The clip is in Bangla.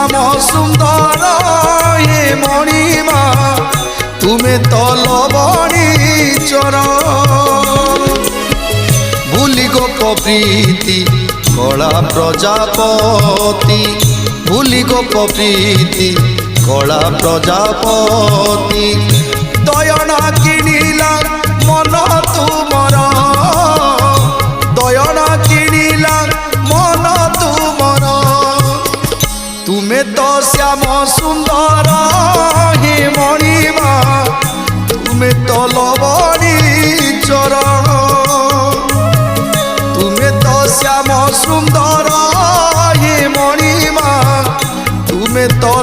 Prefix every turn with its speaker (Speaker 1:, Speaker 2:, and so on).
Speaker 1: শ্যাম সুন্দর হে মণিমা তুমি তো লবণী চরণ ভুলি গোপ প্রীতি কলা প্রজাপতি ভুলি গোপ প্রীতি কলা প্রজাপতি দয়না কিনিলা মন তুমর দয়না কিনিলা মন তুমর তুমে তো শ্যাম সুন্দর হে মণিমা তুমে তো লবণী চরণ তুমে তো শ্যাম সুন্দর হে মণিমা তুমে তো